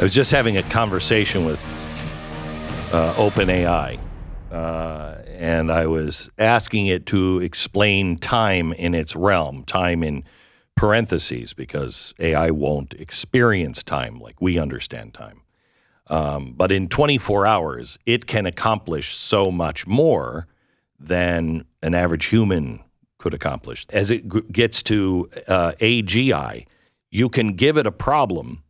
I was just having a conversation with OpenAI, and I was asking it to explain time in its realm, time in parentheses, because AI won't experience time like we understand time. But in 24 hours, it can accomplish so much more than an average human could accomplish. As it gets to AGI, you can give it a problem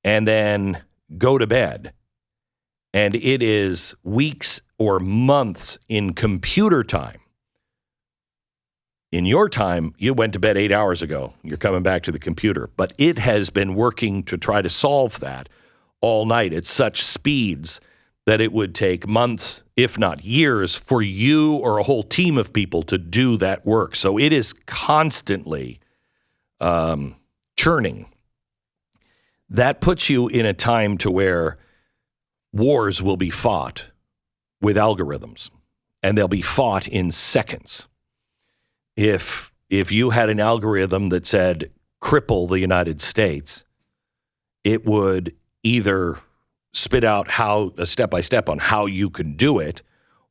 and then go to bed. And it is weeks or months in computer time. In your time, you went to bed 8 hours ago. You're coming back to the computer. But it has been working to try to solve that all night at such speeds that it would take months, if not years, for you or a whole team of people to do that work. So it is constantly churning. That puts you in a time to where wars will be fought with algorithms, and they'll be fought in seconds. If you had an algorithm that said, cripple the United States, it would either spit out a step-by-step on how you could do it,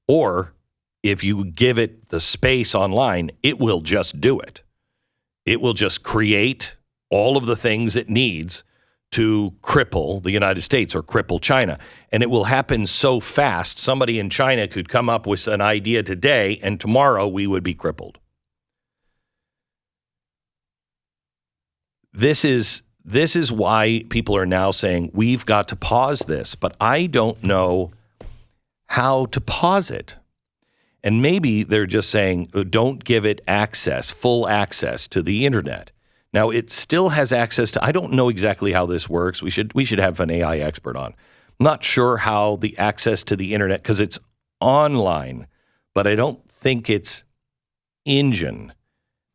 or if you give it the space online, it will just do it. It will just create all of the things it needs to cripple the United States or cripple China. And it will happen so fast, somebody in China could come up with an idea today, and tomorrow we would be crippled. This is why people are now saying, we've got to pause this, but I don't know how to pause it. And maybe they're just saying, don't give it full access to the internet. Now, it still has access to, I don't know exactly how this works. We should have an AI expert on. I'm not sure how the access to the internet, because it's online, but I don't think it's engine.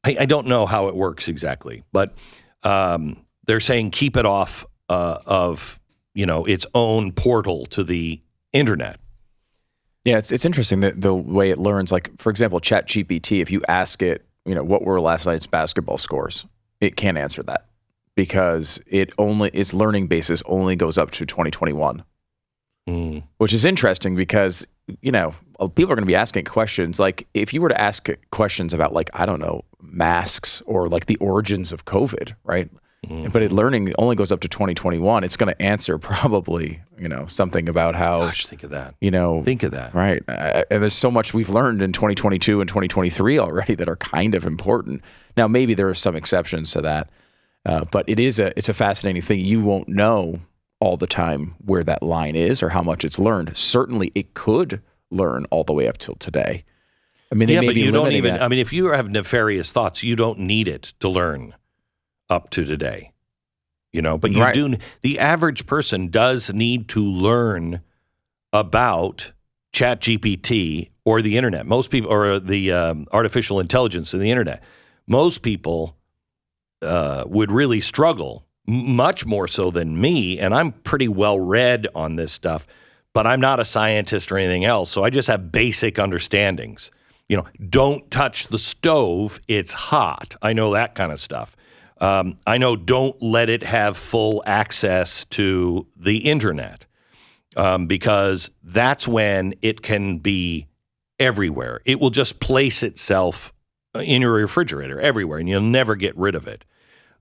I don't know how it works exactly, but they're saying keep it off of its own portal to the internet. Yeah, it's interesting that the way it learns. Like, for example, ChatGPT, if you ask it, what were last night's basketball scores, it can't answer that because its learning basis only goes up to 2021, which is interesting because people are going to be asking questions. Like, if you were to ask questions about, like, I don't know, masks or like the origins of COVID, right? But learning only goes up to 2021. It's going to answer probably, something about how. Gosh, think of that. Think of that. Right. And there's so much we've learned in 2022 and 2023 already that are kind of important. Now, maybe there are some exceptions to that, but it's a fascinating thing. You won't know all the time where that line is or how much it's learned. Certainly, it could learn all the way up till today. I mean, but you don't even. That. I mean, if you have nefarious thoughts, you don't need it to learn up to today, but you do. The average person does need to learn about ChatGPT or the internet. Most people, or the artificial intelligence in the internet. Most people would really struggle, much more so than me. And I'm pretty well read on this stuff, but I'm not a scientist or anything else. So I just have basic understandings. Don't touch the stove; it's hot. I know that kind of stuff. I know don't let it have full access to the internet because that's when it can be everywhere. It will just place itself in your refrigerator everywhere, and you'll never get rid of it.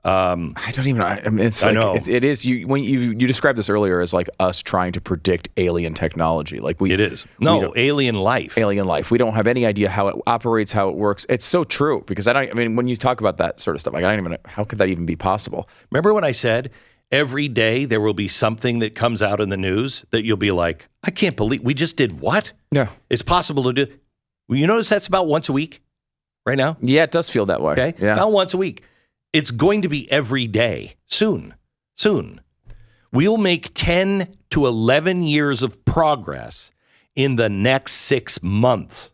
I don't even. I mean, it's like, I know it is. When you described this earlier as like us trying to predict alien technology. Like it is alien life. Alien life. We don't have any idea how it operates, how it works. It's so true because when you talk about that sort of stuff, like I don't even. How could that even be possible? Remember when I said every day there will be something that comes out in the news that you'll be like, I can't believe we just did what? Yeah, it's possible to do. Well, you notice that's about once a week, right now. Yeah, it does feel that way. Okay, yeah, about once a week. It's going to be every day soon. We'll make 10 to 11 years of progress in the next 6 months.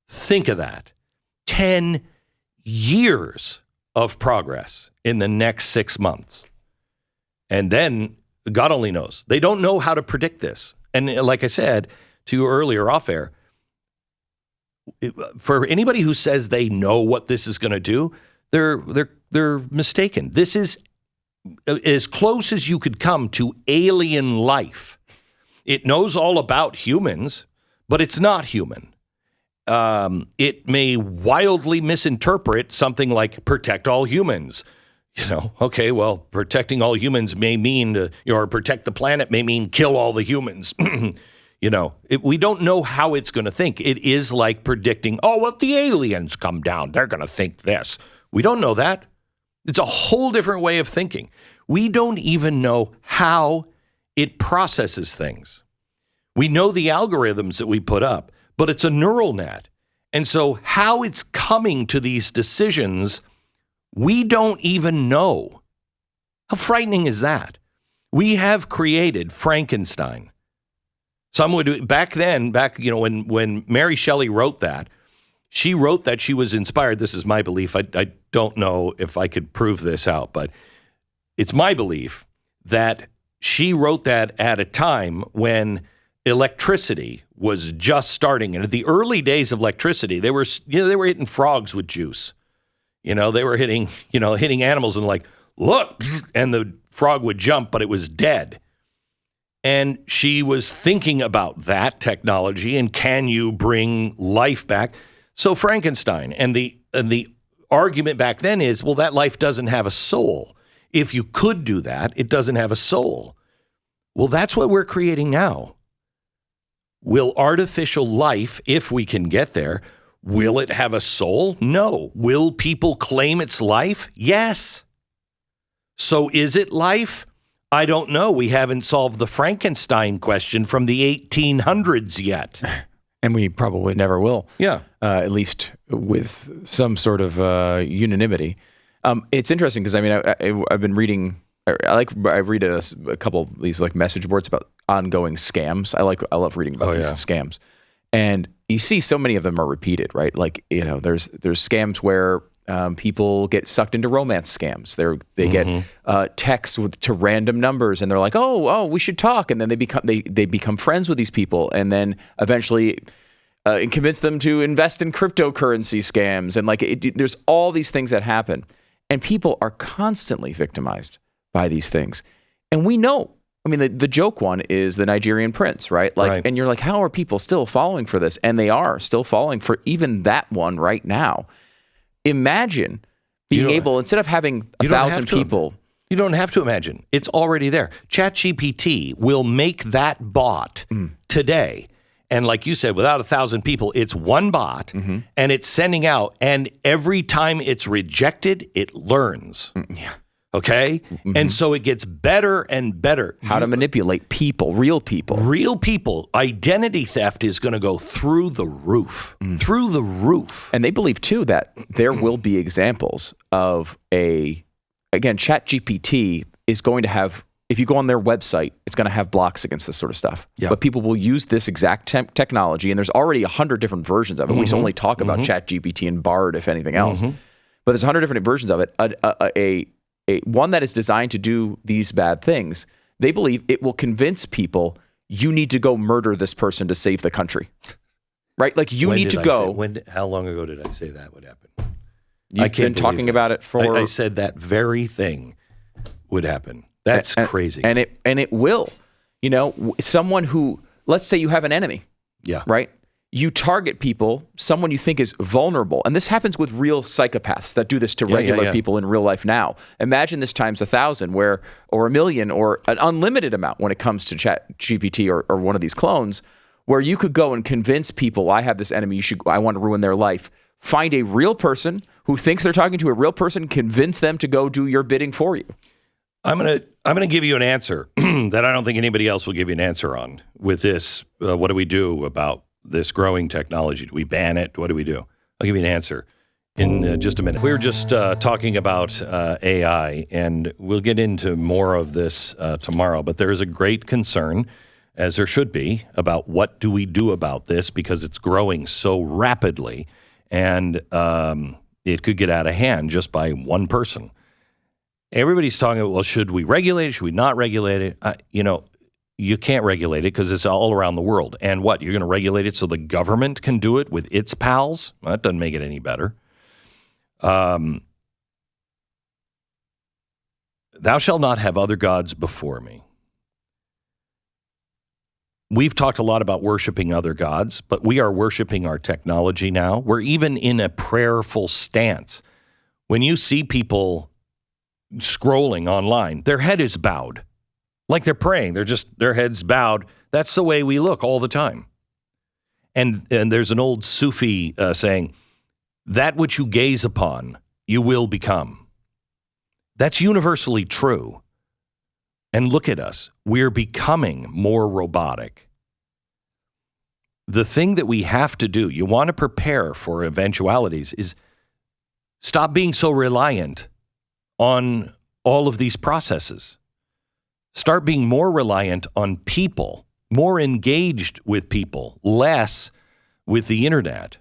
Think of that. 10 years of progress in the next 6 months. And then God only knows. They don't know how to predict this. And like I said to you earlier off air, for anybody who says they know what this is going to do, they're mistaken. This is as close as you could come to alien life. It knows all about humans, but it's not human. It may wildly misinterpret something like protect all humans. Okay, well, protecting all humans may mean, or protect the planet may mean kill all the humans. We don't know how it's going to think. It is like predicting, if the aliens come down, they're going to think this. We don't know that. It's a whole different way of thinking. We don't even know how it processes things. We know the algorithms that we put up, but it's a neural net. And so how it's coming to these decisions, we don't even know. How frightening is that? We have created Frankenstein. Some would, back when Mary Shelley wrote that, she wrote that she was inspired. This is my belief. I don't know if I could prove this out, but it's my belief that she wrote that at a time when electricity was just starting. And at the early days of electricity, they were hitting frogs with juice. They were hitting animals and like, look, and the frog would jump, but it was dead. And she was thinking about that technology and can you bring life back? So Frankenstein, and the argument back then is, well, that life doesn't have a soul. If you could do that, it doesn't have a soul. Well, that's what we're creating now. Will artificial life, if we can get there, will it have a soul? No. Will people claim it's life? Yes. So is it life? I don't know. We haven't solved the Frankenstein question from the 1800s yet. And we probably never will. Yeah. At least with some sort of unanimity. It's interesting because, I've been reading, I read a couple of these like message boards about ongoing scams. I love reading about these scams. And you see so many of them are repeated, right? Like, there's scams where people get sucked into romance scams. They get texts to random numbers, and they're like, "Oh, we should talk," and then they become friends with these people, and then eventually convince them to invest in cryptocurrency scams, and there's all these things that happen, and people are constantly victimized by these things, and we know. The joke one is the Nigerian prince, right? Right. And you're like, how are people still falling for this? And they are still falling for even that one right now. Imagine being able, instead of having 1,000 people. You don't have to imagine. It's already there. ChatGPT will make that bot today. And like you said, without 1,000 people, it's one bot and it's sending out. And every time it's rejected, it learns. Yeah. Okay? Mm-hmm. And so it gets better and better. How to manipulate people, real people. Real people. Identity theft is going to go through the roof. Through the roof. And they believe, too, that there will be examples of ChatGPT is going to have, if you go on their website, it's going to have blocks against this sort of stuff. Yeah. But people will use this exact technology, and there's already 100 different versions of it. We just only talk about ChatGPT and Bard, if anything else. But there's 100 different versions of it. One that is designed to do these bad things, they believe it will convince people you need to go murder this person to save the country, right? Like you need to go. How long ago did I say that would happen? You've been talking about it for. I said that very thing would happen. That's crazy, and it will. Someone who, let's say you have an enemy, right? You target people, someone you think is vulnerable. And this happens with real psychopaths that do this to regular people in real life now. Imagine this times 1,000 or 1,000,000 or an unlimited amount when it comes to ChatGPT or one of these clones, where you could go and convince people, I have this enemy, I want to ruin their life. Find a real person who thinks they're talking to a real person, convince them to go do your bidding for you. I'm gonna give you an answer that I don't think anybody else will give you an answer on with this. What do we do about this growing technology? Do we ban it? What do we do? I'll give you an answer in just a minute. We were just talking about AI, and we'll get into more of this tomorrow, but there is a great concern, as there should be, about what do we do about this because it's growing so rapidly, and it could get out of hand just by one person. Everybody's talking about, well, should we regulate it? Should we not regulate it? You can't regulate it because it's all around the world. And what, you're going to regulate it so the government can do it with its pals? Well, that doesn't make it any better. Thou shalt not have other gods before me. We've talked a lot about worshiping other gods, but we are worshiping our technology now. We're even in a prayerful stance. When you see people scrolling online, their head is bowed, like they're praying. Their heads bowed. That's the way we look all the time. And there's an old Sufi saying, that which you gaze upon, you will become. That's universally true. And look at us. We're becoming more robotic. The thing that we have to do, you want to prepare for eventualities, is stop being so reliant on all of these processes. Start being more reliant on people, more engaged with people, less with the internet.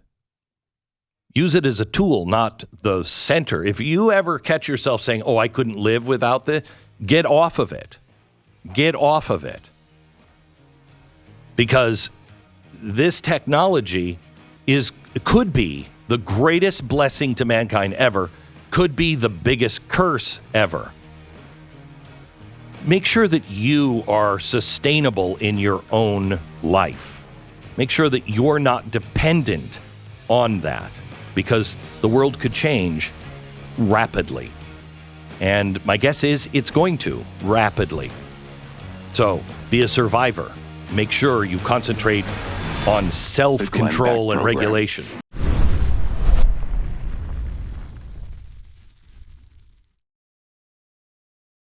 Use it as a tool, not the center. If you ever catch yourself saying, I couldn't live without this, get off of it. Get off of it. Because this technology could be the greatest blessing to mankind ever, could be the biggest curse ever. Make sure that you are sustainable in your own life. Make sure that you're not dependent on that, because the world could change rapidly. And my guess is it's going to rapidly. So be a survivor. Make sure you concentrate on self-control and regulation.